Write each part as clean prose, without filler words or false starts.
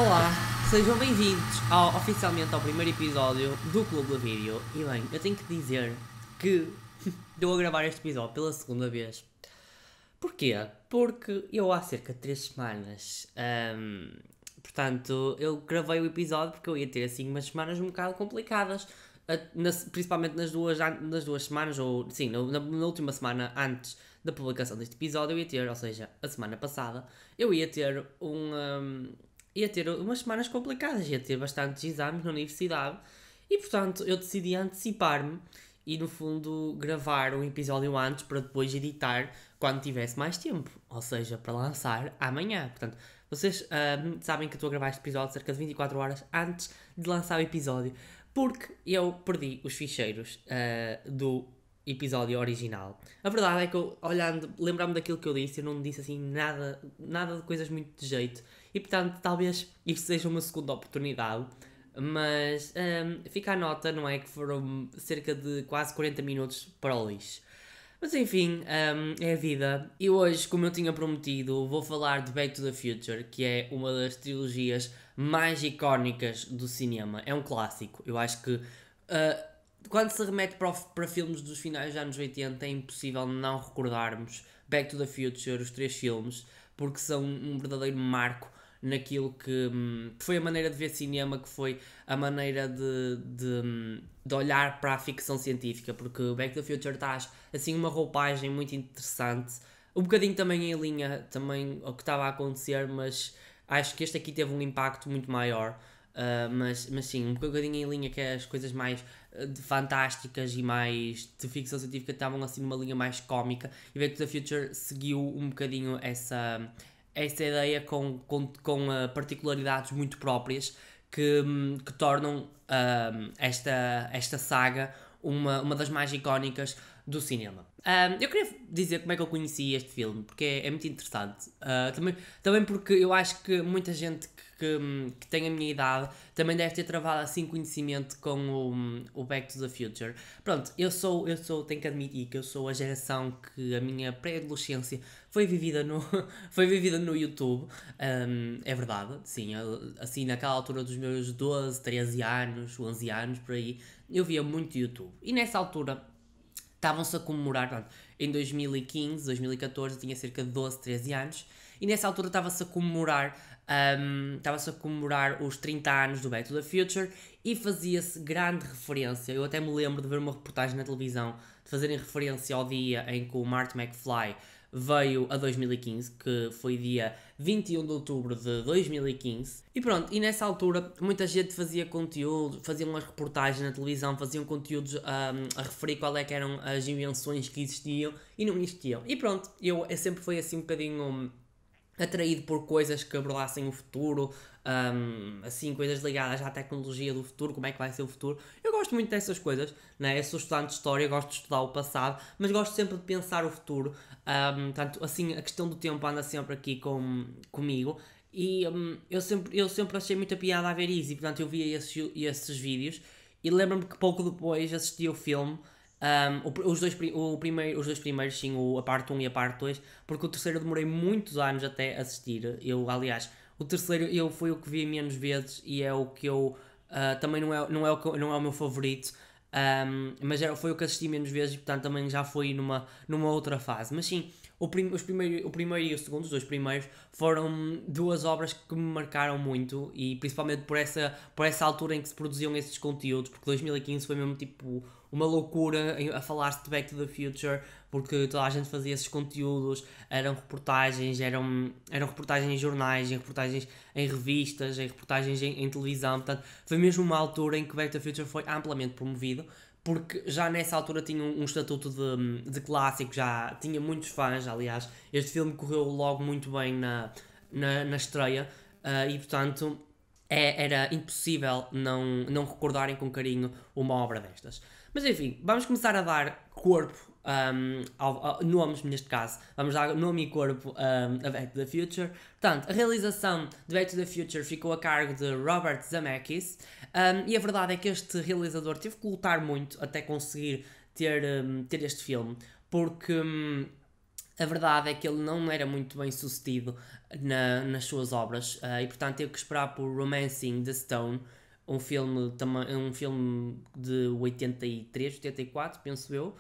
Olá, sejam bem-vindos oficialmente ao primeiro episódio do Clube do Vídeo. E bem, eu tenho que dizer que estou a gravar este episódio pela segunda vez. Porquê? Porque eu há cerca de 3 semanas, portanto, eu gravei o episódio porque eu ia ter assim umas semanas um bocado complicadas. Principalmente nas duas semanas, ou sim, na última semana antes da publicação deste episódio, eu ia ter, ou seja, a semana passada, eu ia ter umas semanas complicadas, ia ter bastantes exames na universidade e, portanto, eu decidi antecipar-me e, no fundo, gravar um episódio antes para depois editar quando tivesse mais tempo, ou seja, para lançar amanhã. Portanto, vocês sabem que eu estou a gravar este episódio cerca de 24 horas antes de lançar o episódio, porque eu perdi os ficheiros do episódio original. A verdade é que eu, olhando, lembrar-me daquilo que eu disse, eu não disse assim nada de coisas muito de jeito. E portanto, talvez isto seja uma segunda oportunidade. Mas fica a nota, não é? Que foram cerca de quase 40 minutos para o lixo. Mas enfim, é a vida. E hoje, como eu tinha prometido, vou falar de Back to the Future, que é uma das trilogias mais icónicas do cinema. É um clássico. Eu acho que quando se remete para filmes dos finais dos anos 80 é impossível não recordarmos Back to the Future, os 3 filmes, porque são um verdadeiro marco naquilo que foi a maneira de ver cinema, que foi a maneira de olhar para a ficção científica, porque Back to the Future traz assim uma roupagem muito interessante, um bocadinho também em linha também ao que estava a acontecer, mas acho que este aqui teve um impacto muito maior. Mas sim, um bocadinho em linha que é as coisas mais fantásticas e mais de ficção científica estavam assim numa linha mais cómica, e Back to the Future seguiu um bocadinho essa ideia com particularidades muito próprias que tornam esta saga uma das mais icónicas do cinema. Eu queria dizer como é que eu conheci este filme, porque é muito interessante. Também porque eu acho que muita gente que tem a minha idade também deve ter travado assim conhecimento com o Back to the Future. Pronto, tenho que admitir que eu sou a geração que a minha pré-adolescência foi vivida foi vivida no YouTube. É verdade, sim, assim naquela altura dos meus 12, 13 anos, 11 anos, por aí, eu via muito YouTube. E nessa altura estavam-se a comemorar, pronto, em 2015, 2014, eu tinha cerca de 12, 13 anos, e nessa altura estava-se a comemorar os 30 anos do Back to the Future e fazia-se grande referência. Eu até me lembro de ver uma reportagem na televisão de fazerem referência ao dia em que o Marty McFly veio a 2015, que foi dia 21 de outubro de 2015. E pronto, e nessa altura muita gente fazia conteúdo, faziam umas reportagens na televisão, faziam conteúdos a referir qual é que eram as invenções que existiam e não existiam. E pronto, eu sempre fui assim um bocadinho atraído por coisas que abordassem o futuro, assim, coisas ligadas à tecnologia do futuro, como é que vai ser o futuro. Eu gosto muito dessas coisas, né? Eu sou estudante de história, gosto de estudar o passado, mas gosto sempre de pensar o futuro. Portanto, assim, a questão do tempo anda sempre aqui comigo. E eu sempre achei muita piada a ver isso, e portanto eu via esses vídeos. E lembro-me que pouco depois assisti ao filme. Os dois primeiros, sim, a parte 1 e a parte 2, porque o terceiro eu demorei muitos anos até assistir. Aliás, o terceiro foi o que vi menos vezes e é o que eu também não é o meu favorito, mas foi o que assisti menos vezes e portanto também já foi numa outra fase. Mas sim, o primeiro e o segundo, os dois primeiros, foram duas obras que me marcaram muito, e principalmente por essa altura em que se produziam esses conteúdos, porque 2015 foi mesmo tipo uma loucura a falar-se de Back to the Future, porque toda a gente fazia esses conteúdos, eram reportagens em jornais, em reportagens em revistas, em reportagens em televisão. Portanto, foi mesmo uma altura em que Back to the Future foi amplamente promovido, porque já nessa altura tinha um estatuto de clássico, já tinha muitos fãs. Aliás, este filme correu logo muito bem na estreia, e portanto era impossível não recordarem com carinho uma obra destas. Mas enfim, vamos começar a dar corpo, nomes neste caso. Vamos dar nome e corpo a Back to the Future. Portanto, a realização de Back to the Future ficou a cargo de Robert Zemeckis, e a verdade é que este realizador teve que lutar muito até conseguir ter este filme, porque a verdade é que ele não era muito bem sucedido nas suas obras, e portanto teve que esperar por Romancing the Stone, um filme de 83, 84, penso eu,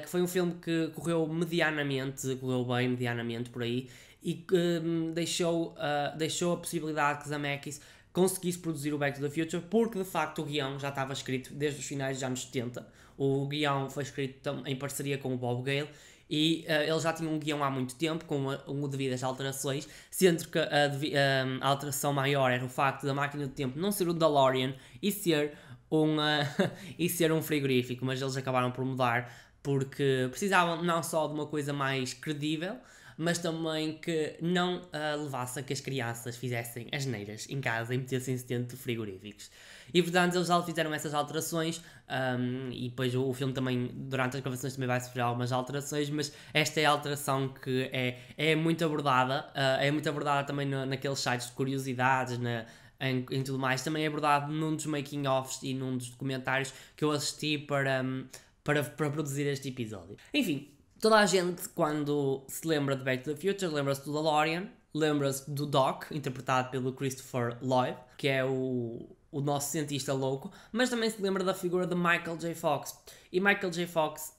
que foi um filme que correu bem medianamente por aí, e que deixou a possibilidade que Zemeckis conseguisse produzir o Back to the Future, porque de facto o guião já estava escrito desde os finais dos anos 70. O guião foi escrito em parceria com o Bob Gale, e eles já tinham um guião há muito tempo, com devidas alterações, sendo que a alteração maior era o facto da máquina do tempo não ser o DeLorean e ser e ser um frigorífico, mas eles acabaram por mudar porque precisavam não só de uma coisa mais credível, mas também que não levasse a que as crianças fizessem asneiras em casa e metessem-se dentro de frigoríficos. E portanto eles já fizeram essas alterações, e depois o filme também, durante as gravações, também vai sofrer algumas alterações, mas esta é a alteração que é muito abordada, também naqueles sites de curiosidades, em tudo mais. Também é abordado num dos making-offs e num dos documentários que eu assisti para produzir este episódio. Enfim, toda a gente, quando se lembra de Back to the Future, lembra-se do DeLorean, lembra-se do Doc, interpretado pelo Christopher Lloyd, que é o nosso cientista louco, mas também se lembra da figura de Michael J. Fox. E Michael J. Fox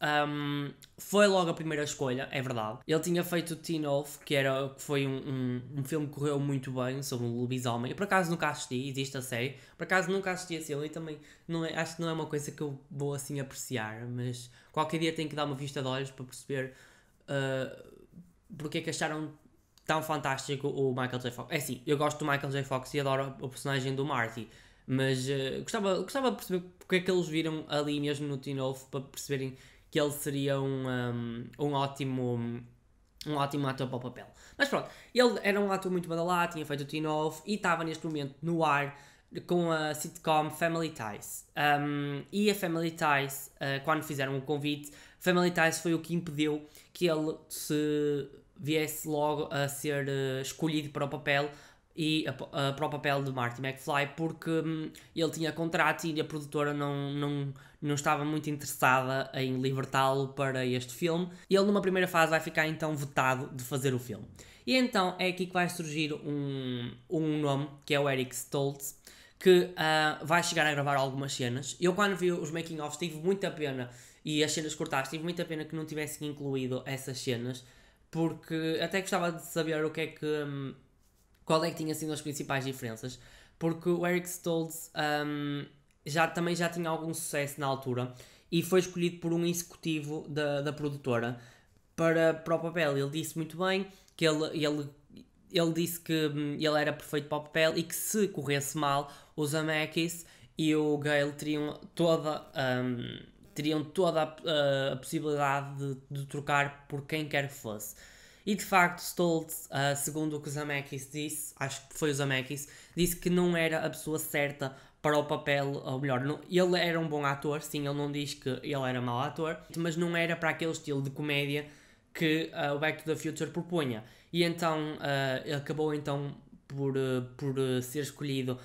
foi logo a primeira escolha, é verdade. Ele tinha feito o Teen Wolf, que foi um filme que correu muito bem, sobre um lobisomem. Eu por acaso nunca assisti, existe a série. Por acaso nunca assisti esse filme e também acho que não é uma coisa que eu vou assim apreciar, mas qualquer dia tenho que dar uma vista de olhos para perceber porque é que acharam tão fantástico o Michael J. Fox. É assim, eu gosto do Michael J. Fox e adoro o personagem do Marty, mas gostava de perceber porque é que eles viram ali mesmo no Teen Wolf, para perceberem que ele seria um ótimo ator para o papel. Mas pronto, ele era um ator muito badalado, tinha feito o Teen Wolf e estava neste momento no ar com a sitcom Family Ties. E a Family Ties, quando fizeram o convite, Family Ties foi o que impediu que ele se viesse logo a ser escolhido para o papel, para o papel de Marty McFly, porque ele tinha contrato e a produtora não estava muito interessada em libertá-lo para este filme. E ele numa primeira fase vai ficar então vetado de fazer o filme. E então é aqui que vai surgir um nome, que é o Eric Stoltz, que vai chegar a gravar algumas cenas. Eu quando vi os making-offs tive muita pena, e as cenas cortadas, tive muita pena que não tivessem incluído essas cenas, porque até gostava de saber qual é que tinha sido as principais diferenças, porque o Eric Stoltz também já tinha algum sucesso na altura e foi escolhido por um executivo da produtora para o papel. Ele disse muito bem que ele disse que ele era perfeito para o papel e que se corresse mal, o Zemeckis e o Gale teriam toda a possibilidade de trocar por quem quer que fosse. E de facto, Stoltz, segundo o que o Zemeckis disse, acho que foi o Zemeckis, disse que não era a pessoa certa para o papel, ou melhor, ele era um bom ator, sim, ele não diz que ele era mau ator, mas não era para aquele estilo de comédia que o Back to the Future propunha. E então acabou então por ser escolhido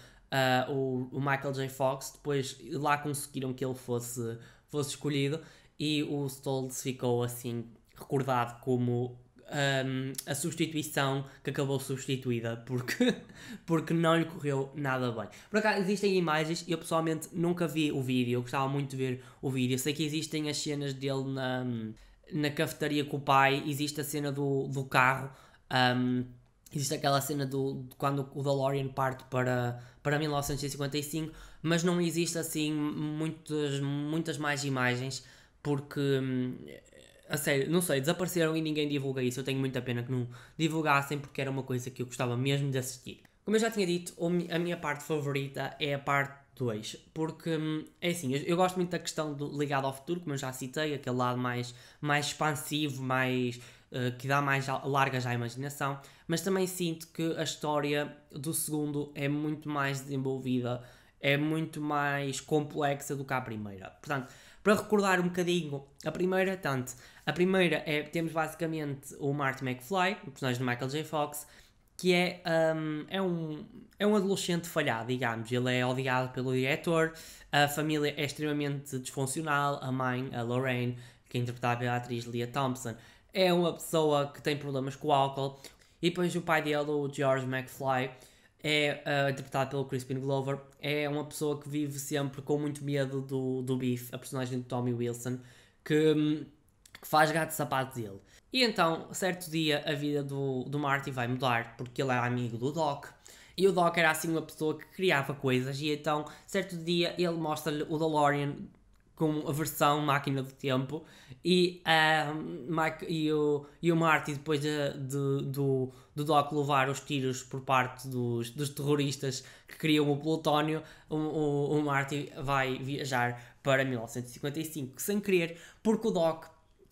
o Michael J. Fox. Depois lá conseguiram que ele fosse escolhido, e o Stoltz ficou assim recordado como a substituição que acabou substituída porque não lhe correu nada bem. Por acaso existem imagens, eu pessoalmente nunca vi o vídeo, eu gostava muito de ver o vídeo. Eu sei que existem as cenas dele na cafetaria com o pai, existe a cena do carro, existe aquela cena de quando o DeLorean parte para 1955, mas não existe assim muitas mais imagens, porque a sério, não sei, desapareceram e ninguém divulga isso. Eu tenho muita pena que não divulgassem, porque era uma coisa que eu gostava mesmo de assistir. Como eu já tinha dito, a minha parte favorita é a parte 2, porque é assim, eu gosto muito da questão do ligado ao futuro, como eu já citei, aquele lado mais expansivo, que dá mais largas à imaginação, mas também sinto que a história do segundo é muito mais desenvolvida, é muito mais complexa do que a primeira. Portanto, para recordar um bocadinho a primeira, temos basicamente o Marty McFly, o personagem de Michael J. Fox, que é um adolescente falhado, digamos. Ele é odiado pelo diretor, a família é extremamente disfuncional, a mãe, a Lorraine, que é interpretada pela atriz Leah Thompson, é uma pessoa que tem problemas com o álcool. E depois o pai dele, o George McFly, é interpretado pelo Crispin Glover, é uma pessoa que vive sempre com muito medo do Biff, a personagem de Tommy Wilson, que faz gato de sapato dele. E então, certo dia, a vida do Marty vai mudar, porque ele era amigo do Doc, e o Doc era assim uma pessoa que criava coisas, e então, certo dia, ele mostra-lhe o DeLorean com a versão máquina do tempo, e o Marty, depois do Doc levar os tiros por parte dos terroristas que criam o plutónio, o Marty vai viajar para 1955, sem querer, porque o Doc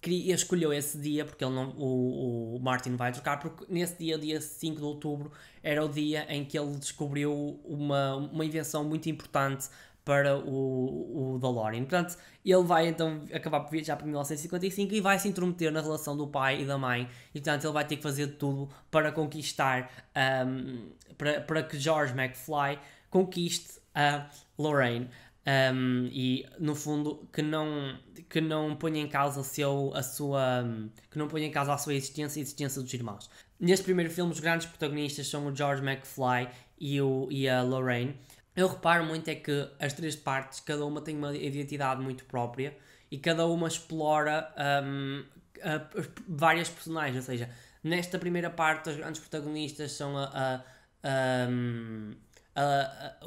escolheu esse dia, porque ele não, o Martin vai trocar, porque nesse dia 5 de outubro, era o dia em que ele descobriu uma invenção muito importante para o DeLorean. Portanto, ele vai então acabar por viajar para 1955 e vai se intrometer na relação do pai e da mãe, e portanto ele vai ter que fazer tudo para conquistar, para que George McFly conquiste a Lorraine. E no fundo que não ponha em causa a sua existência e a existência dos irmãos. Neste primeiro filme, os grandes protagonistas são o George McFly e a Lorraine. Eu reparo muito é que as três partes, cada uma tem uma identidade muito própria e cada uma explora várias personagens, ou seja, nesta primeira parte os grandes protagonistas são a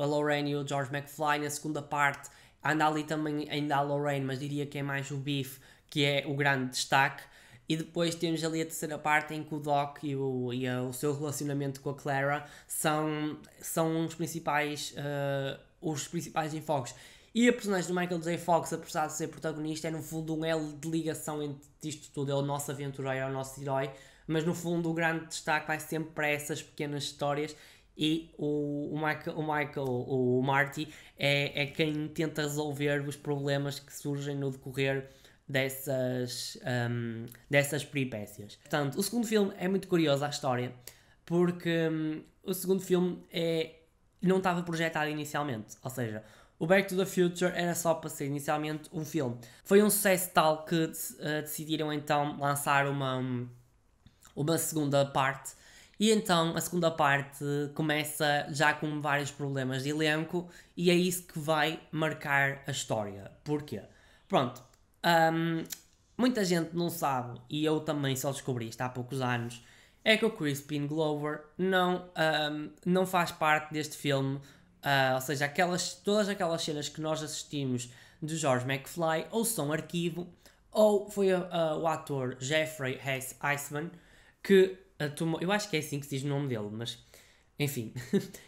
Lorraine e o George McFly. Na segunda parte anda ali também ainda a Lorraine, mas diria que é mais o Biff que é o grande destaque. E depois temos ali a terceira parte em que o Doc e o seu relacionamento com a Clara são os principais enfoques. E a personagem do Michael J. Fox, apesar de ser protagonista, é no fundo um elo de ligação entre isto tudo. É o nosso aventureiro, é o nosso herói, mas no fundo o grande destaque vai sempre para essas pequenas histórias. E o Marty é quem tenta resolver os problemas que surgem no decorrer dessas peripécias. Portanto, o segundo filme é muito curioso a história, porque o segundo filme não estava projetado inicialmente, ou seja, o Back to the Future era só para ser inicialmente um filme. Foi um sucesso tal que decidiram então lançar uma segunda parte. E então a segunda parte começa já com vários problemas de elenco e é isso que vai marcar a história. Porquê? Pronto, muita gente não sabe, e eu também só descobri isto há poucos anos, é que o Crispin Glover não faz parte deste filme, ou seja, todas aquelas cenas que nós assistimos de George McFly ou são arquivo, ou foi o ator Jeffrey Eisman que eu acho que é assim que se diz o nome dele, mas enfim,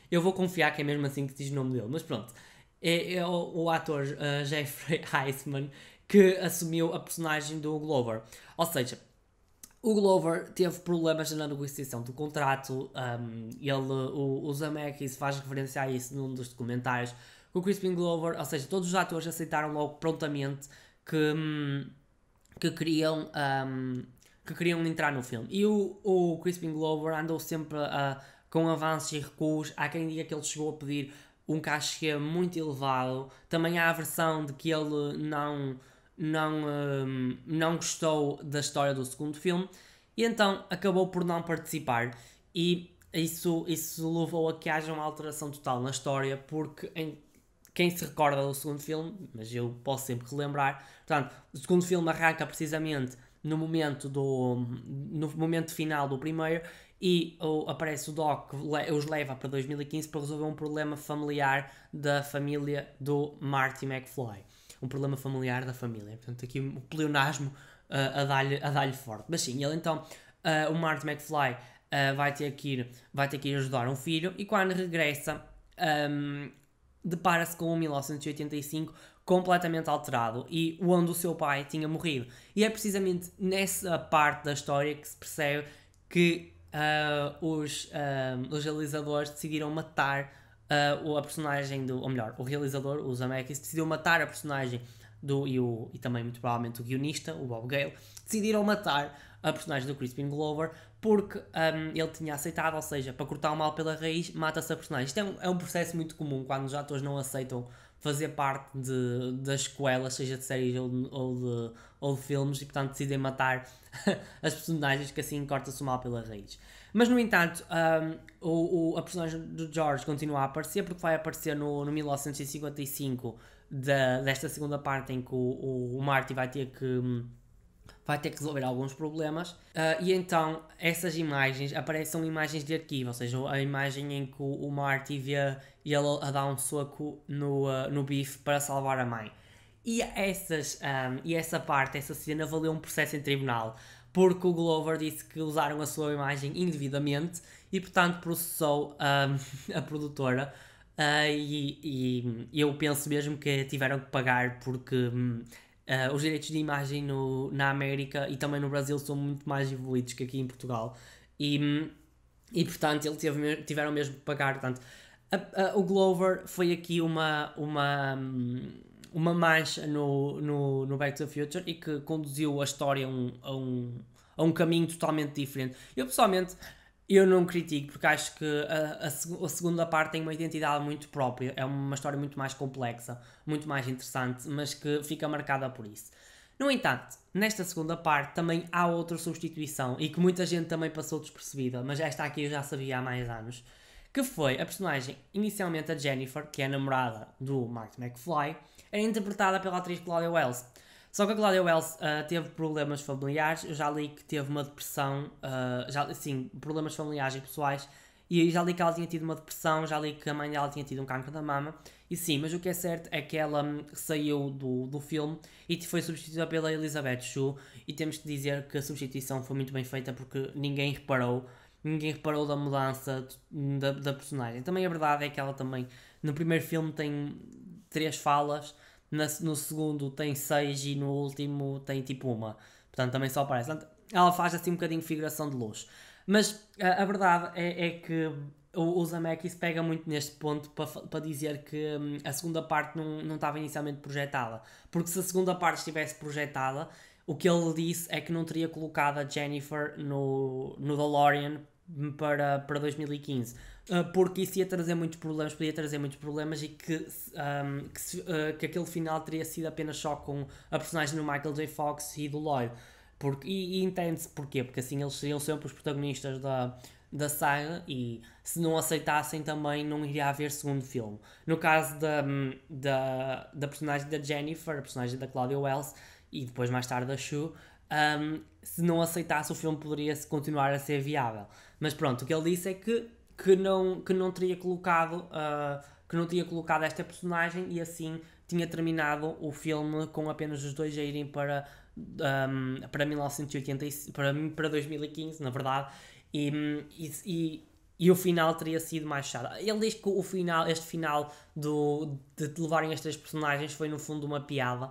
eu vou confiar que é mesmo assim que se diz o nome dele, mas pronto, é o ator Jeffrey Eisman que assumiu a personagem do Glover. Ou seja, o Glover teve problemas na negociação do contrato, o Zemeckis faz referência a isso num dos documentários, o Crispin Glover, ou seja, todos os atores aceitaram logo prontamente que queriam entrar no filme. E o Crispin Glover andou sempre com avanços e recuos. Há quem diga que ele chegou a pedir um cachê muito elevado. Também há a versão de que ele não gostou da história do segundo filme e então acabou por não participar, e isso levou a que haja uma alteração total na história, porque quem se recorda do segundo filme, mas eu posso sempre relembrar, portanto, o segundo filme arranca precisamente no momento final do primeiro, e aparece o Doc que os leva para 2015 para resolver um problema familiar da família do Marty McFly. Um problema familiar da família. Portanto, aqui o pleonasmo a dar-lhe forte. Mas sim, ele então, o Marty McFly vai ter que ir ajudar um filho, e quando regressa, depara-se com um 1985 completamente alterado, e onde o seu pai tinha morrido. E é precisamente nessa parte da história que se percebe que os realizadores decidiram matar a personagem ou melhor, o realizador, o Zemeckis, decidiu matar a personagem e também muito provavelmente o guionista, o Bob Gale, decidiram matar a personagem do Crispin Glover porque ele tinha aceitado, ou seja, para cortar o mal pela raiz, mata-se a personagem. Isto é um processo muito comum quando os atores não aceitam fazer parte das sequelas, seja de séries ou de filmes, e portanto decidem matar as personagens, que assim corta-se o mal pela raiz. Mas no entanto, a personagem do George continua a aparecer, porque vai aparecer no 1955 desta segunda parte em que o Marty vai ter que resolver alguns problemas, e então essas imagens são imagens de arquivo, ou seja, a imagem em que o Marty vê ele a dar um soco no Biff para salvar a mãe. E essa cena valeu um processo em tribunal, porque o Glover disse que usaram a sua imagem indevidamente e portanto processou a produtora. E eu penso mesmo que tiveram que pagar, porque os direitos de imagem na América e também no Brasil são muito mais evoluídos que aqui em Portugal, e portanto tiveram mesmo que pagar. Portanto, o Glover foi aqui uma mancha no Back to the Future, e que conduziu a história a um caminho totalmente diferente. Eu pessoalmente não critico, porque acho que a segunda parte tem uma identidade muito própria, é uma história muito mais complexa, muito mais interessante, mas que fica marcada por isso. No entanto, nesta segunda parte também há outra substituição, e que muita gente também passou despercebida, mas esta aqui eu já sabia há mais anos, que foi a personagem, inicialmente a Jennifer, que é a namorada do Marty McFly, era interpretada pela atriz Claudia Wells. Só que a Claudia Wells teve problemas familiares, eu já li que teve uma depressão, problemas familiares e pessoais, e já li que ela tinha tido uma depressão, já li que a mãe dela tinha tido um cancro da mama, e sim, mas o que é certo é que ela saiu do filme e foi substituída pela Elizabeth Shue, e temos que dizer que a substituição foi muito bem feita, porque ninguém reparou da mudança da personagem. Também a verdade é que ela também, no primeiro filme tem 3 falas, no segundo tem 6 e no último tem tipo uma. Portanto, também só aparece. Portanto, ela faz assim um bocadinho de figuração de luz. Mas a verdade é que o Zemeckis pega muito neste ponto para dizer que a segunda parte não estava inicialmente projetada. Porque se a segunda parte estivesse projetada, o que ele disse é que não teria colocado a Jennifer no DeLorean para 2015. Porque isso ia trazer muitos problemas, podia trazer muitos problemas, e que aquele final teria sido apenas só com a personagem do Michael J. Fox e do Lloyd. E entende-se porquê, porque assim eles seriam sempre os protagonistas da saga, e se não aceitassem também não iria haver segundo filme. No caso da personagem da Jennifer, a personagem da Claudia Wells, e depois mais tarde da Shue, se não aceitasse, o filme poderia continuar a ser viável. Mas pronto, o que ele disse é que não teria colocado esta personagem, e assim tinha terminado o filme com apenas os dois a irem para 1985, para 2015, na verdade, e o final teria sido mais chato. Ele diz que este final de levarem as 3 personagens foi no fundo uma piada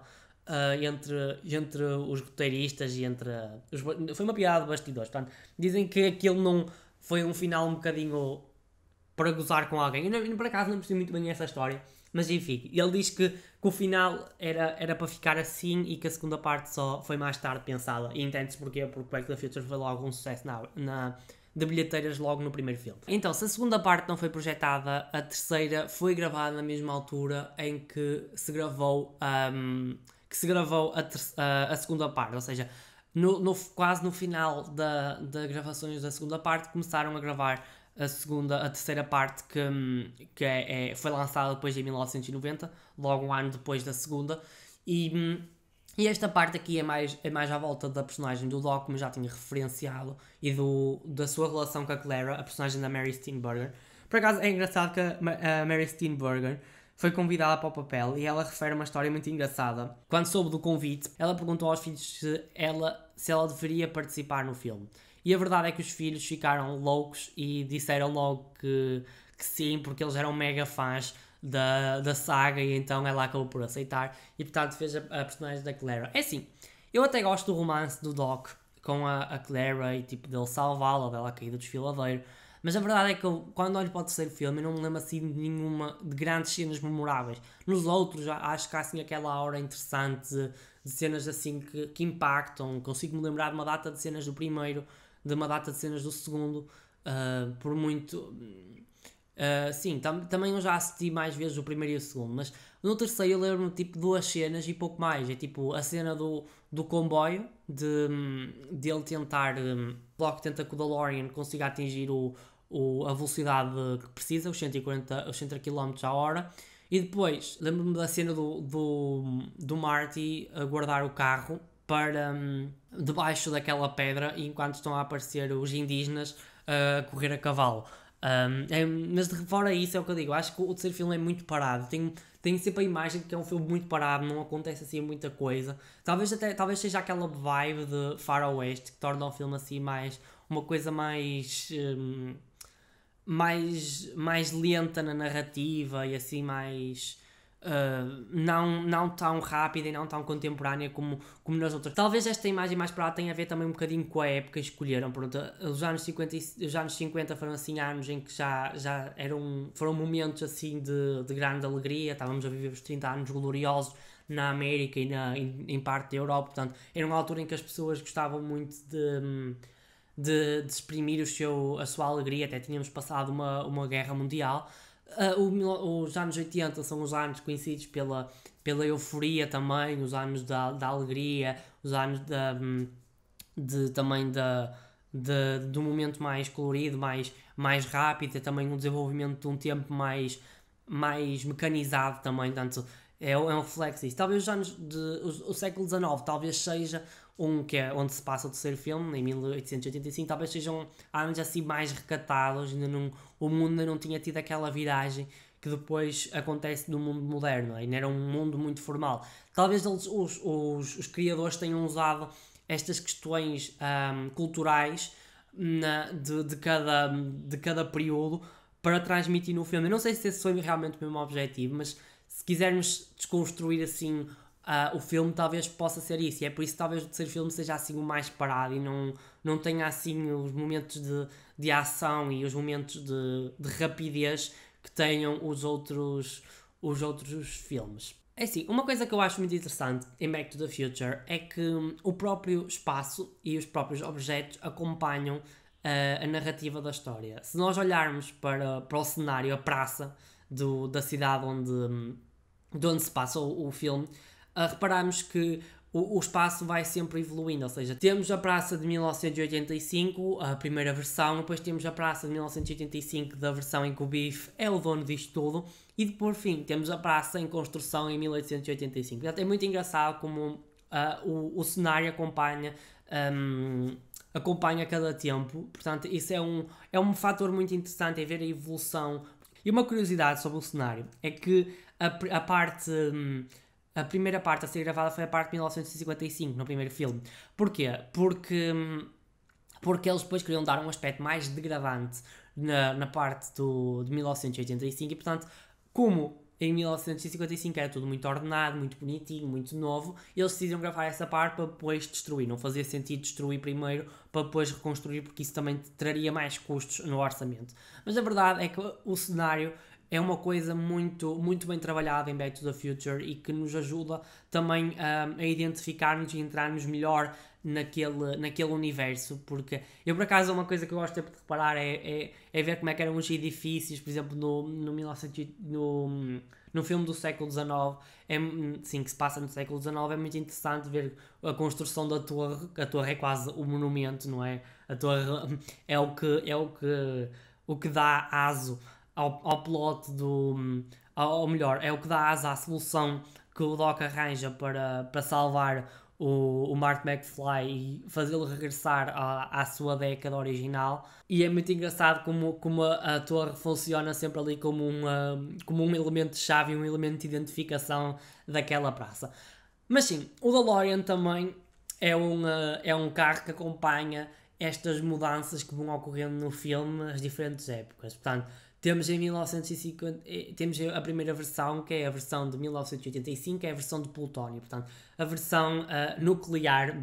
entre os roteiristas e foi uma piada de bastidores. Portanto, dizem que aquilo não foi um final um bocadinho para gozar com alguém. Eu por acaso não percebi muito bem essa história, mas enfim, ele diz que o final era para ficar assim, e que a segunda parte só foi mais tarde pensada, e entende-se porquê, porque Back to the Future foi logo um sucesso de bilheteiras logo no primeiro filme. Então, se a segunda parte não foi projetada, a terceira foi gravada na mesma altura em que se gravou a segunda parte, ou seja, quase no final da gravações da segunda parte começaram a gravar a terceira parte, que foi lançada depois em 1990, logo um ano depois da segunda, e esta parte aqui é mais à volta da personagem do Doc, como já tinha referenciado, e da sua relação com a Clara, a personagem da Mary Steenburgen. Por acaso é engraçado que a Mary Steenburgen foi convidada para o papel, e ela refere uma história muito engraçada. Quando soube do convite, ela perguntou aos filhos se ela deveria participar no filme. E a verdade é que os filhos ficaram loucos e disseram logo que sim, porque eles eram mega fãs da saga, e então ela acabou por aceitar, e portanto fez a personagem da Clara. É assim, eu até gosto do romance do Doc com a Clara, e tipo dele salvá-la, dela cair do desfiladeiro, mas a verdade é que quando olho para o terceiro filme eu não me lembro assim de grandes cenas memoráveis. Nos outros acho que há assim aquela aura interessante de cenas assim que impactam. Consigo me lembrar de uma data de cenas do primeiro, de uma data de cenas do segundo, por muito... sim, também eu já assisti mais vezes o primeiro e o segundo, mas No terceiro eu lembro-me tipo 2 cenas e pouco mais. É tipo a cena do comboio, de ele tentar, logo tenta que o DeLorean consiga atingir a velocidade que precisa, os 140, os 100 km a hora. E depois lembro-me da cena do Marty a guardar o carro para debaixo daquela pedra enquanto estão a aparecer os indígenas a correr a cavalo. Mas de fora isso é o que eu digo, acho que o terceiro filme é muito parado, tem sempre a imagem de que é um filme muito parado, não acontece assim muita coisa. Talvez seja aquela vibe de Faroeste que torna o filme assim mais uma coisa mais lenta na narrativa e assim mais não tão rápida e não tão contemporânea como nas outras. Talvez esta imagem mais para lá tenha a ver também um bocadinho com a época que escolheram. Pronto, os anos 50 foram assim anos em que já foram momentos assim de grande alegria, estávamos a viver os 30 anos gloriosos na América e em parte da Europa, portanto era uma altura em que as pessoas gostavam muito de exprimir a sua alegria, até tínhamos passado uma guerra mundial. Os anos 80 são os anos conhecidos pela euforia também, os anos da alegria, os anos também do momento mais colorido, mais rápido, e também um desenvolvimento de um tempo mais mecanizado também, portanto é um reflexo disso. Talvez os anos o século XIX talvez seja que é onde se passa o terceiro filme, em 1885, talvez sejam anos assim mais recatados, o mundo ainda não tinha tido aquela viragem que depois acontece no mundo moderno, ainda era um mundo muito formal. Talvez os criadores tenham usado estas questões culturais de cada período para transmitir no filme. Eu não sei se esse foi realmente o mesmo objetivo, mas se quisermos desconstruir assim o filme, talvez possa ser isso, e é por isso que talvez o terceiro filme seja assim o mais parado e não tenha assim os momentos de ação e os momentos de rapidez que tenham os outros filmes. É assim, uma coisa que eu acho muito interessante em Back to the Future é que o próprio espaço e os próprios objetos acompanham a narrativa da história. Se nós olharmos para o cenário, a praça da cidade de onde se passa o filme, reparamos que o espaço vai sempre evoluindo, ou seja, temos a praça de 1985, a primeira versão, depois temos a praça de 1985 da versão em que o Biff é o dono disto tudo, e por fim temos a praça em construção em 1885. Portanto, é muito engraçado como o cenário acompanha cada tempo, portanto isso é um fator muito interessante, é ver a evolução. E uma curiosidade sobre o cenário é que a primeira parte a ser gravada foi a parte de 1955, no primeiro filme. Porquê? Porque eles depois queriam dar um aspecto mais degradante na parte de 1985 e, portanto, como em 1955 era tudo muito ordenado, muito bonitinho, muito novo, eles decidiram gravar essa parte para depois destruir. Não fazia sentido destruir primeiro para depois reconstruir, porque isso também traria mais custos no orçamento. Mas a verdade é que o cenário é uma coisa muito, muito bem trabalhada em Back to the Future e que nos ajuda também a identificar-nos e entrarmos melhor naquele universo, porque eu por acaso uma coisa que eu gosto sempre de reparar é ver como é que eram os edifícios, por exemplo no filme do século XIX, sim, que se passa no século XIX, é muito interessante ver a construção da torre. A torre é quase um monumento, não é? A torre é o que dá aso ao plot ou melhor, é o que dá asa à solução que o Doc arranja para salvar o Marty McFly e fazê-lo regressar à sua década original. E é muito engraçado como a torre funciona sempre ali como um elemento-chave, um elemento de identificação daquela praça. Mas sim, o DeLorean também é um carro que acompanha estas mudanças que vão ocorrendo no filme, as diferentes épocas. Portanto, temos em 1950, temos a primeira versão, que é a versão de 1985, que é a versão de plutónio, portanto, a versão nuclear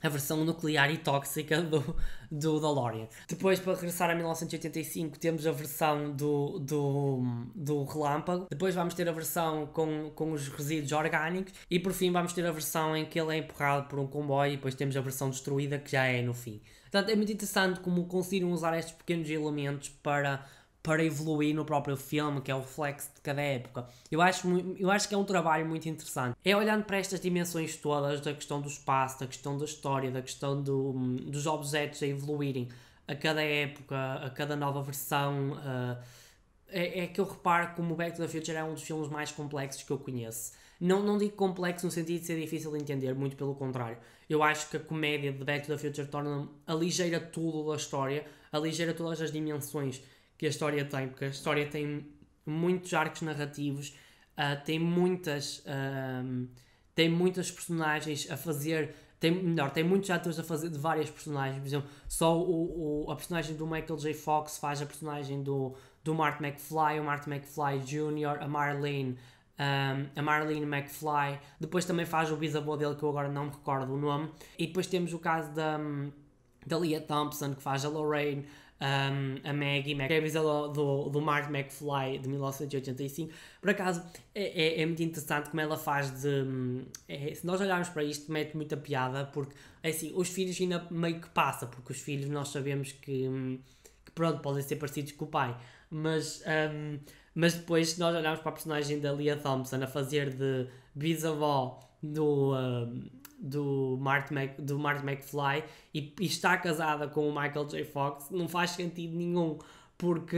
a versão nuclear e tóxica do DeLorean. Depois, para regressar a 1985, temos a versão do relâmpago. Depois vamos ter a versão com os resíduos orgânicos. E por fim vamos ter a versão em que ele é empurrado por um comboio. E depois temos a versão destruída, que já é no fim. Portanto, é muito interessante como conseguiram usar estes pequenos elementos para para evoluir no próprio filme, que é o reflexo de cada época. Eu acho que é um trabalho muito interessante. É olhando para estas dimensões todas, da questão do espaço, da questão da história, da questão dos objetos a evoluírem a cada época, a cada nova versão. É que eu reparo como o Back to the Future é um dos filmes mais complexos que eu conheço. Não digo complexo no sentido de ser difícil de entender, muito pelo contrário. Eu acho que a comédia de Back to the Future aligeira tudo da história, aligeira todas as dimensões que a história tem, porque a história tem muitos arcos narrativos, tem muitas personagens a fazer, tem muitos atores a fazer de várias personagens. Por exemplo, só a personagem do Michael J. Fox faz a personagem do Marty McFly, o Marty McFly Jr., a Marlene McFly, depois também faz o bisavô dele, que eu agora não me recordo o nome, e depois temos o caso da Leah Thompson, que faz a Lorraine, a Maggie, que é a bisavó do Marty McFly de 1985. Por acaso é muito interessante como ela faz se nós olharmos para isto, mete muita piada, porque assim, os filhos ainda meio que passa, porque os filhos nós sabemos que pronto, podem ser parecidos com o pai, mas depois se nós olharmos para a personagem da Leah Thompson a fazer de bisavó do Marty McFly e está casada com o Michael J. Fox, não faz sentido nenhum, porque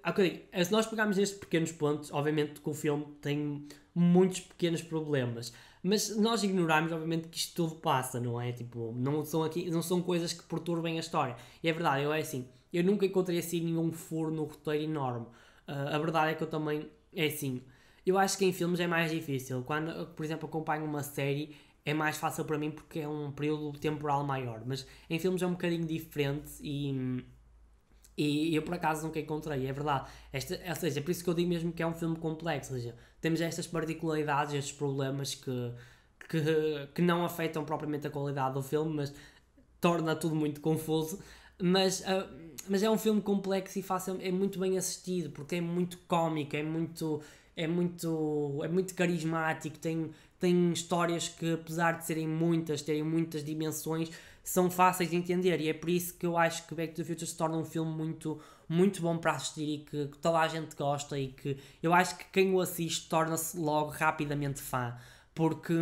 okay, se nós pegarmos nestes pequenos pontos, obviamente que o filme tem muitos pequenos problemas, mas nós ignorarmos, obviamente, que isto tudo passa, não é? Tipo, não são coisas que perturbem a história. E é verdade, eu nunca encontrei assim nenhum furo no roteiro enorme. A verdade é que eu também, é assim, eu acho que em filmes é mais difícil. Quando, por exemplo, acompanho uma série, é mais fácil para mim porque é um período temporal maior. Mas em filmes é um bocadinho diferente e eu por acaso nunca encontrei, é verdade. Ou seja, por isso que eu digo mesmo que é um filme complexo. Ou seja, temos estas particularidades, estes problemas que não afetam propriamente a qualidade do filme, mas torna tudo muito confuso. Mas é um filme complexo e fácil, é muito bem assistido, porque é muito cómico, é muito carismático, tem histórias que, apesar de terem muitas dimensões, são fáceis de entender, e é por isso que eu acho que Back to the Future se torna um filme muito, muito bom para assistir e que toda a gente gosta, e que eu acho que quem o assiste torna-se logo rapidamente fã, porque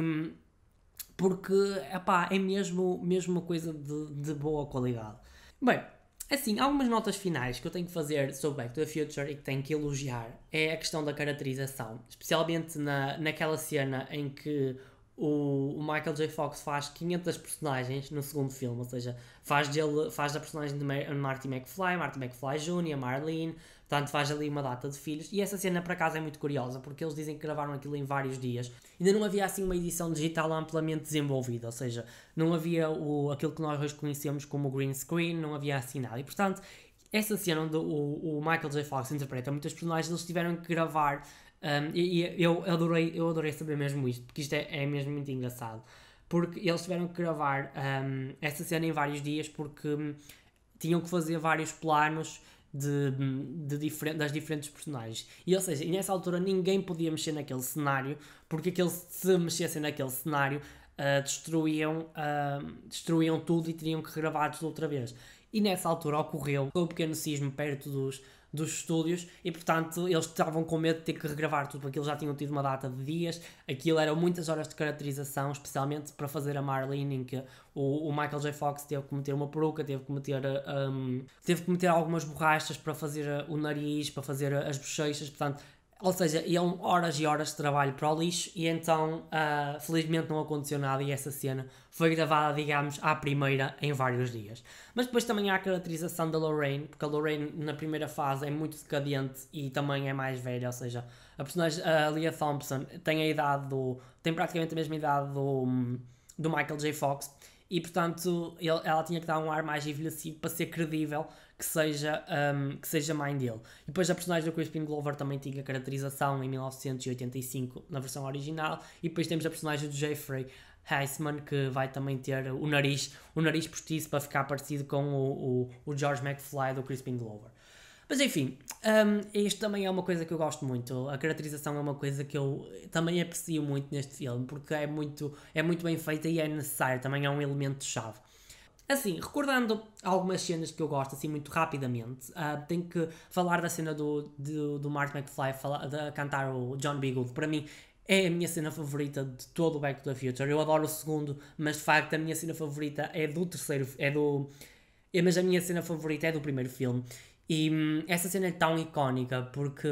epá, é mesmo uma coisa de boa qualidade. Bem, assim, algumas notas finais que eu tenho que fazer sobre Back to the Future e que tenho que elogiar é a questão da caracterização, especialmente naquela cena em que o Michael J. Fox faz 500 personagens no segundo filme, ou seja, faz da personagem de Marty McFly Jr., Marlene, portanto faz ali uma data de filhos, e essa cena por acaso é muito curiosa, porque eles dizem que gravaram aquilo em vários dias, ainda não havia assim uma edição digital amplamente desenvolvida, ou seja, não havia aquilo que nós hoje conhecemos como green screen, não havia assim nada, e portanto essa cena onde o Michael J. Fox interpreta muitos personagens, eles tiveram que gravar. Eu adorei saber mesmo isto, porque isto é mesmo muito engraçado, porque eles tiveram que gravar essa cena em vários dias, porque tinham que fazer vários planos das diferentes personagens, e ou seja, nessa altura ninguém podia mexer naquele cenário, porque se mexessem naquele cenário destruíam tudo e teriam que gravar tudo outra vez. E nessa altura ocorreu um pequeno sismo perto dos estúdios e, portanto, eles estavam com medo de ter que regravar tudo, porque eles já tinham tido uma data de dias. Aquilo eram muitas horas de caracterização, especialmente para fazer a Marlene, em que o Michael J. Fox teve que meter uma peruca, teve que meter algumas borrachas para fazer o nariz, para fazer as bochechas, portanto, ou seja, iam horas e horas de trabalho para o lixo, e então felizmente não aconteceu nada e essa cena foi gravada, digamos, à primeira em vários dias. Mas depois também há a caracterização da Lorraine, porque a Lorraine na primeira fase é muito decadente e também é mais velha, ou seja, a personagem, a Leah Thompson, tem praticamente a mesma idade do Michael J. Fox, e portanto ela tinha que dar um ar mais envelhecido para ser credível que seja mãe dele. E depois a personagem do Crispin Glover também tinha caracterização em 1985 na versão original, e depois temos a personagem do Jeffrey Heisman, que vai também ter o nariz postiço para ficar parecido com o George McFly do Crispin Glover. Mas enfim, isto também é uma coisa que eu gosto muito. A caracterização é uma coisa que eu também aprecio muito neste filme, porque é muito bem feita e é necessário, também é um elemento-chave. Assim, recordando algumas cenas que eu gosto, assim, muito rapidamente, tenho que falar da cena do Marty McFly de cantar o John B. Good. Para mim, é a minha cena favorita de todo o Back to the Future. Eu adoro o segundo, mas de facto a minha cena favorita é do terceiro, mas a minha cena favorita é do primeiro filme. E essa cena é tão icónica porque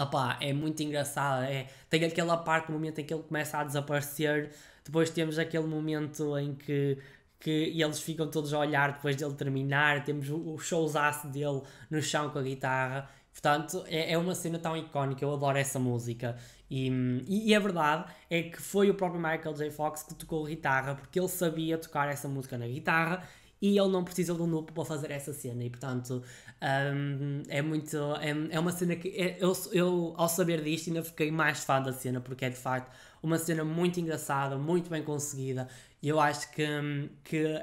opá, é muito engraçada. Tem aquela parte, no momento em que ele começa a desaparecer. Depois temos aquele momento em que eles ficam todos a olhar depois dele terminar. Temos o showzaço dele no chão com a guitarra. Portanto, é uma cena tão icónica. Eu adoro essa música. E a verdade é que foi o próprio Michael J. Fox que tocou guitarra, porque ele sabia tocar essa música na guitarra e ele não precisa de um duplo para fazer essa cena. E portanto, é uma cena que eu, ao saber disto, ainda fiquei mais fã da cena, porque é de facto uma cena muito engraçada, muito bem conseguida. E eu acho que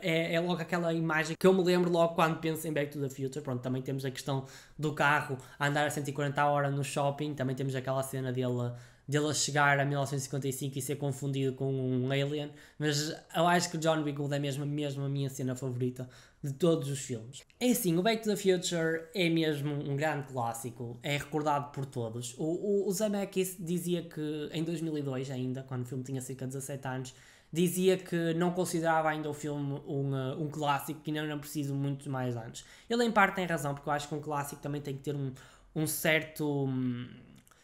é logo aquela imagem que eu me lembro logo quando penso em Back to the Future. Pronto, também temos a questão do carro a andar a 140 a hora no shopping, também temos aquela cena dele a chegar a 1955 e ser confundido com um alien, mas eu acho que John Wick é mesmo a minha cena favorita de todos os filmes. É assim, o Back to the Future é mesmo um grande clássico, é recordado por todos. O Zemeckis dizia que em 2002 ainda, quando o filme tinha cerca de 17 anos, dizia que não considerava ainda o filme um clássico, que ainda não preciso muito mais anos. Ele em parte tem razão, porque eu acho que um clássico também tem que ter um certo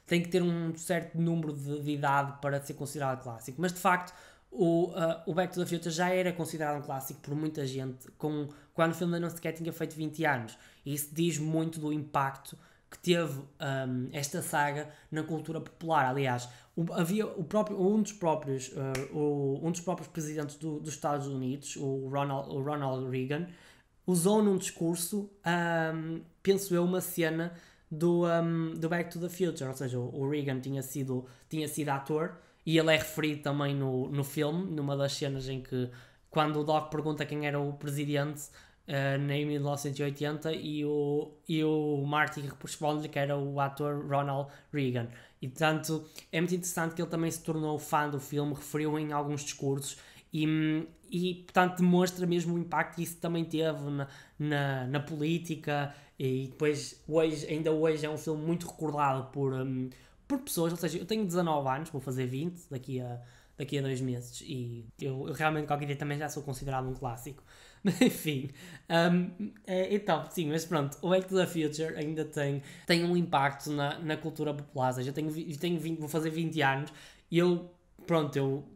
tem que ter um certo número de idade para ser considerado clássico. Mas de facto, o Back to the Future já era considerado um clássico por muita gente, quando o filme ainda não sequer tinha feito 20 anos. E isso diz muito do impacto que teve esta saga na cultura popular. Aliás, havia um dos próprios presidentes dos Estados Unidos, o Ronald Reagan, usou num discurso, penso eu, uma cena do Back to the Future, ou seja, o Reagan tinha sido ator e ele é referido também no filme, numa das cenas em que, quando o Doc pergunta quem era o presidente em 1980 e o Marty responde-lhe que era o ator Ronald Reagan. E portanto é muito interessante que ele também se tornou fã do filme, referiu em alguns discursos e portanto demonstra mesmo o impacto que isso também teve na política. E depois, ainda hoje é um filme muito recordado por pessoas. Ou seja, eu tenho 19 anos, vou fazer 20 daqui a 2 meses, e eu realmente qualquer dia também já sou considerado um clássico. Mas enfim, então, sim, mas pronto, o Back to the Future ainda tem um impacto na cultura popular. Ou seja, vou fazer 20 anos e eu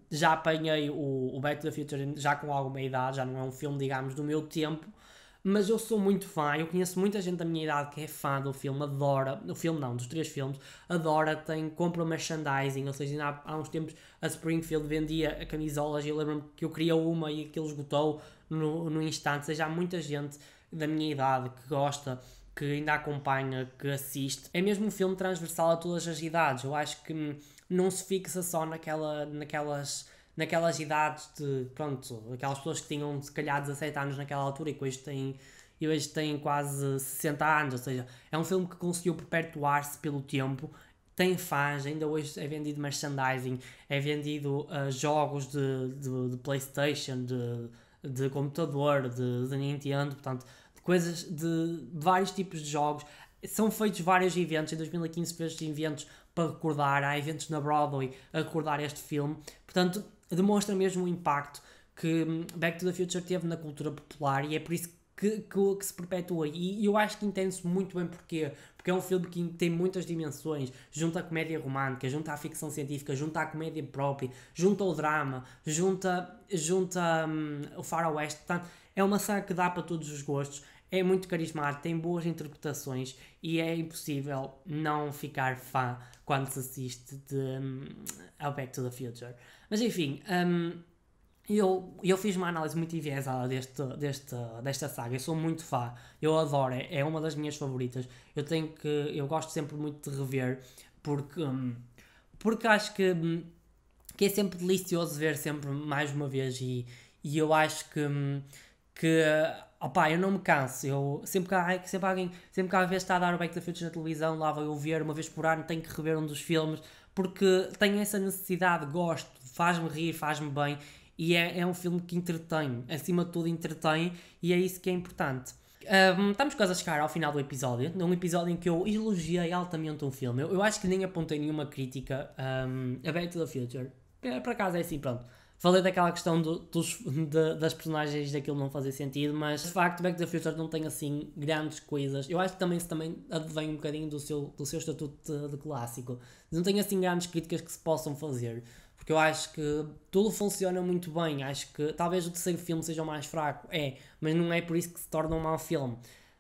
já apanhei o Back to the Future já com alguma idade, já não é um filme, digamos, do meu tempo, mas eu sou muito fã. Eu conheço muita gente da minha idade que é fã do filme, adora, o filme não, dos 3 filmes, adora, compra merchandising. Ou seja, há uns tempos a Springfield vendia camisolas e eu lembro-me que eu queria uma e aquilo esgotou no instante. Ou seja, há muita gente da minha idade que gosta, que ainda acompanha, que assiste. É mesmo um filme transversal a todas as idades. Eu acho que não se fixa só naquelas idades aquelas pessoas que tinham se calhar 17 anos naquela altura e que hoje têm quase 60 anos. Ou seja, é um filme que conseguiu perpetuar-se pelo tempo, tem fãs, ainda hoje é vendido merchandising, é vendido jogos de PlayStation, de computador, de Nintendo, portanto, de coisas, de vários tipos de jogos. São feitos vários eventos. Em 2015 fez eventos para recordar, há eventos na Broadway a recordar este filme. Portanto, demonstra mesmo o impacto que Back to the Future teve na cultura popular, e é por isso que se perpetua. E eu acho que entende-se muito bem porquê. Porque é um filme que tem muitas dimensões, junta a comédia romântica, junta a ficção científica, junta a comédia própria, junta o drama, junta o faroeste. Portanto, é uma saga que dá para todos os gostos. É muito carismático, tem boas interpretações e é impossível não ficar fã quando se assiste ao Back to the Future. Mas enfim, eu fiz uma análise muito enviesada desta saga. Eu sou muito fã, eu adoro, é uma das minhas favoritas. Eu gosto sempre muito de rever, porque acho que é sempre delicioso ver sempre mais uma vez, e eu acho que opá, eu não me canso. Sempre que há vez está a dar o Back to the Future na televisão, lá vou eu ver uma vez por ano, tenho que rever um dos filmes, porque tenho essa necessidade, gosto de faz-me rir, faz-me bem, e é um filme que entretém, acima de tudo entretém, e é isso que é importante. Estamos quase a chegar ao final do episódio, num episódio em que eu elogiei altamente um filme. Eu acho que nem apontei nenhuma crítica a Back to the Future. Por acaso é assim, pronto. Falei daquela questão das personagens daquilo não fazer sentido, mas de facto Back to the Future não tem assim grandes coisas. Eu acho que também advém um bocadinho do seu estatuto de clássico. Não tem assim grandes críticas que se possam fazer. Porque eu acho que tudo funciona muito bem. Acho que talvez o terceiro filme seja o mais fraco, mas não é por isso que se torna um mau filme.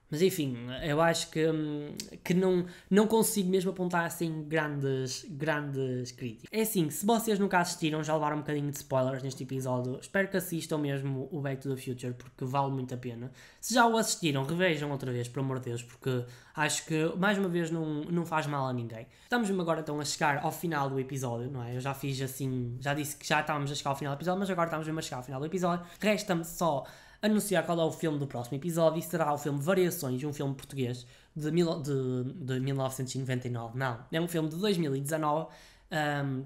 Mas enfim, eu acho que não consigo mesmo apontar assim grandes críticas. É assim, se vocês nunca assistiram, já levaram um bocadinho de spoilers neste episódio, espero que assistam mesmo o Back to the Future, porque vale muito a pena. Se já o assistiram, revejam outra vez, por amor de Deus, porque acho que, mais uma vez, não faz mal a ninguém. Estamos agora então a chegar ao final do episódio, não é? Eu já fiz assim, já disse que já estávamos a chegar ao final do episódio, mas agora estamos mesmo a chegar ao final do episódio. Resta-me só anunciar qual é o filme do próximo episódio, e será o filme Variações, um filme português de 1999. Não, é um filme de 2019,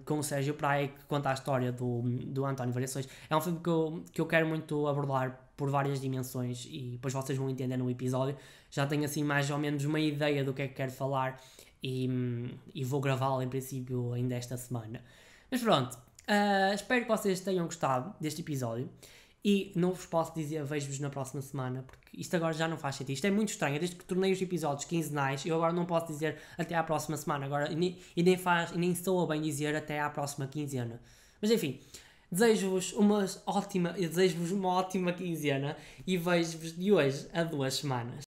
com o Sérgio Praia, que conta a história do António Variações. É um filme que eu quero muito abordar por várias dimensões, e depois vocês vão entender no episódio. Já tenho assim mais ou menos uma ideia do que é que quero falar, e vou gravá-lo em princípio ainda esta semana. Mas pronto, espero que vocês tenham gostado deste episódio. E não vos posso dizer vejo-vos na próxima semana, porque isto agora já não faz sentido. Isto é muito estranho, desde que tornei os episódios quinzenais, eu agora não posso dizer até à próxima semana, agora, e nem soa bem dizer até à próxima quinzena. Mas enfim, desejo-vos uma ótima quinzena, e vejo-vos de hoje a 2 semanas.